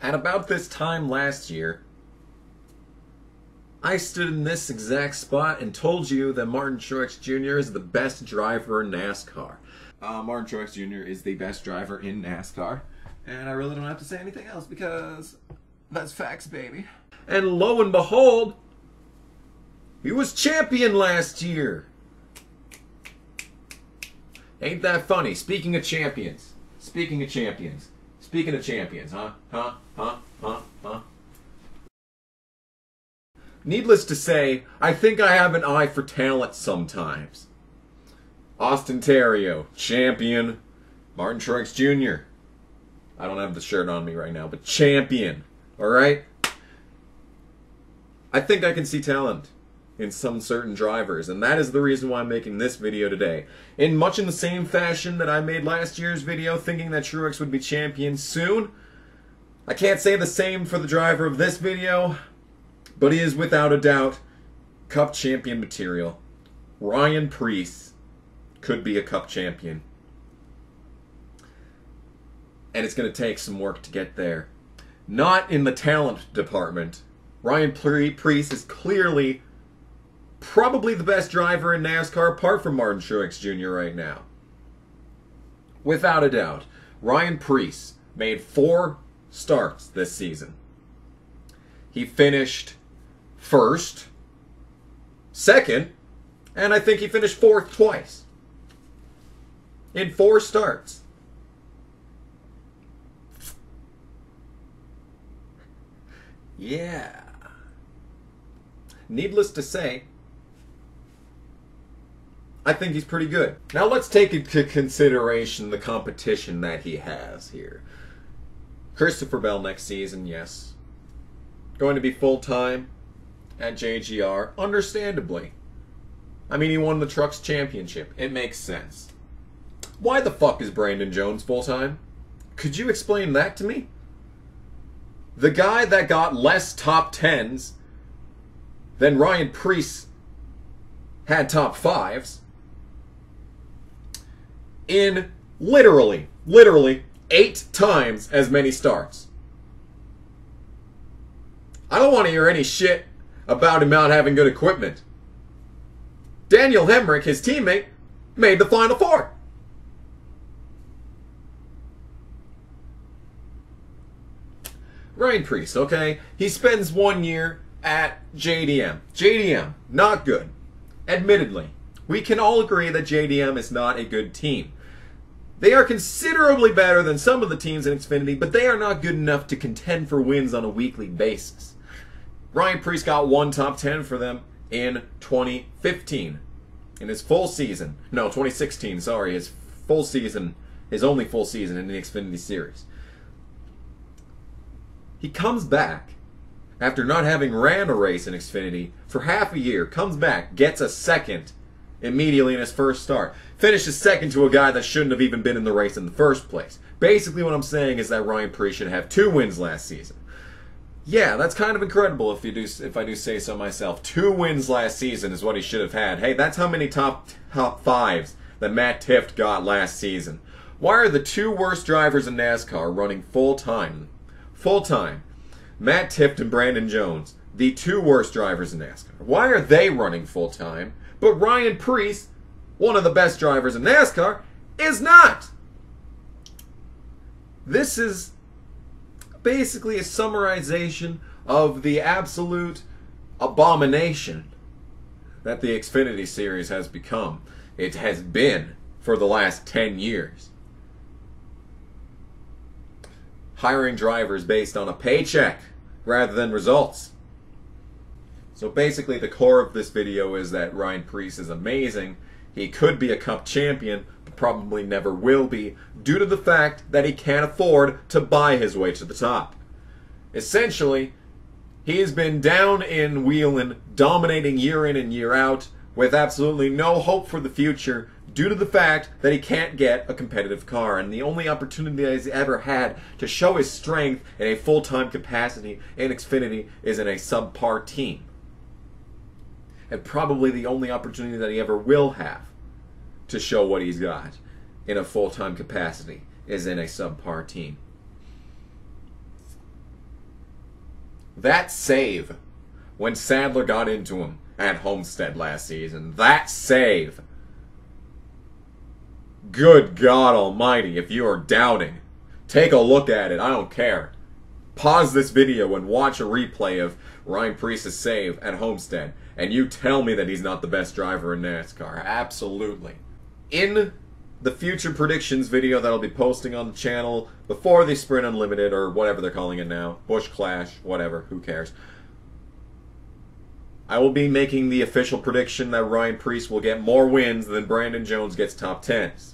At about this time last year, I stood in this exact spot and told you that Martin Truex Jr. is the best driver in NASCAR. Martin Truex Jr. is the best driver in NASCAR. And I really don't have to say anything else because that's facts, baby. And lo and behold, he was champion last year. Ain't that funny? Speaking of champions. Speaking of champions, huh? Needless to say, I think I have an eye for talent sometimes. Austin Terrio, champion. Martin Truex Jr. I don't have the shirt on me right now, but champion. Alright? I think I can see talent in some certain drivers, and that is the reason why I'm making this video today. Much in the same fashion that I made last year's video thinking that Truex would be champion soon, I can't say the same for the driver of this video, but he is without a doubt Cup champion material. Ryan Preece could be a Cup champion. And it's going to take some work to get there. Not in the talent department. Ryan Preece is clearly probably the best driver in NASCAR apart from Martin Truex Jr. right now. Without a doubt. Ryan Preece made 4 starts this season. He finished first, second, and I think he finished 4th twice. In 4 starts. Yeah. Needless to say, I think he's pretty good. Now let's take into consideration the competition that he has here. Christopher Bell next season, yes. Going to be full-time at JGR, understandably. I mean, he won the Trucks Championship. It makes sense. Why the fuck is Braydon Jones full-time? Could you explain that to me? The guy that got less top 10s than Ryan Preece had top 5s in literally 8 times as many starts. I don't want to hear any shit about him not having good equipment. Daniel Hemrick, his teammate, made the Final 4. Ryan Preece, okay? He spends 1 year at JDM. JDM, not good. Admittedly, we can all agree that JDM is not a good team. They are considerably better than some of the teams in Xfinity, but they are not good enough to contend for wins on a weekly basis. Ryan Preece got 1 top 10 for them in 2015. In his full season. No, 2016, sorry. His full season, his only full season in the Xfinity Series. He comes back after not having ran a race in Xfinity for half a year, comes back, gets a 2nd immediately in his first start. Finishes 2nd to a guy that shouldn't have even been in the race in the first place. Basically what I'm saying is that Ryan Preece should have 2 wins last season. Yeah, that's kind of incredible if I do say so myself. 2 wins last season is what he should have had. Hey, that's how many top 5s that Matt Tifft got last season. Why are the 2 worst drivers in NASCAR running full-time? Full-time. Matt Tifft and Braydon Jones, the 2 worst drivers in NASCAR. Why are they running full-time? But Ryan Preece, one of the best drivers in NASCAR, is not. This is basically a summarization of the absolute abomination that the Xfinity Series has become. It has been for the last 10 years. Hiring drivers based on a paycheck rather than results. So basically the core of this video is that Ryan Preece is amazing. He could be a Cup champion, but probably never will be, due to the fact that he can't afford to buy his way to the top. Essentially, he has been down in wheeling, dominating year in and year out, with absolutely no hope for the future, due to the fact that he can't get a competitive car. And the only opportunity that he's ever had to show his strength in a full-time capacity in Xfinity is in a subpar team. And probably the only opportunity that he ever will have to show what he's got in a full-time capacity is in a subpar team. That save when Sadler got into him at Homestead last season, that save. Good God Almighty, if you are doubting, take a look at it. I don't care. Pause this video and watch a replay of Ryan Preece's save at Homestead, and you tell me that he's not the best driver in NASCAR. Absolutely. In the future predictions video that I'll be posting on the channel before the Sprint Unlimited, or whatever they're calling it now, Busch Clash, whatever, who cares, I will be making the official prediction that Ryan Preece will get more wins than Brandon Jones gets top 10s.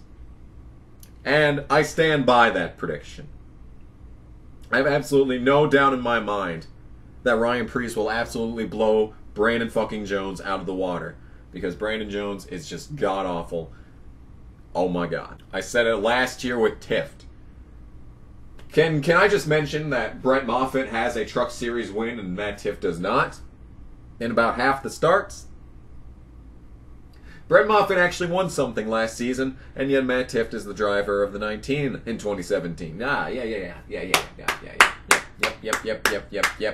And I stand by that prediction. I have absolutely no doubt in my mind that Ryan Preece will absolutely blow Brandon fucking Jones out of the water. Because Brandon Jones is just god-awful. Oh my god. I said it last year with Tift. Can I just mention that Brett Moffitt has a Truck Series win and Matt Tift does not? In about half the starts? Brett Moffitt actually won something last season, and yet Matt Tift is the driver of the 19 in 2017. Yep.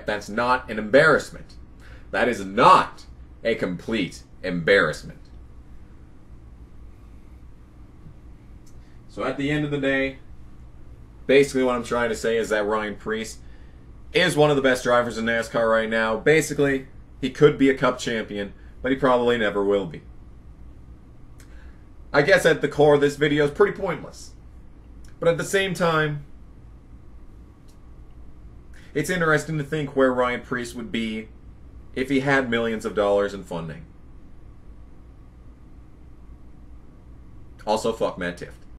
That's not an embarrassment. That is not a complete embarrassment. So at the end of the day, basically what I'm trying to say is that Ryan Preece is one of the best drivers in NASCAR right now. Basically, he could be a Cup champion, but he probably never will be. I guess at the core of this video is pretty pointless. But at the same time, it's interesting to think where Ryan Preece would be if he had millions of dollars in funding. Also, fuck Matt Tift.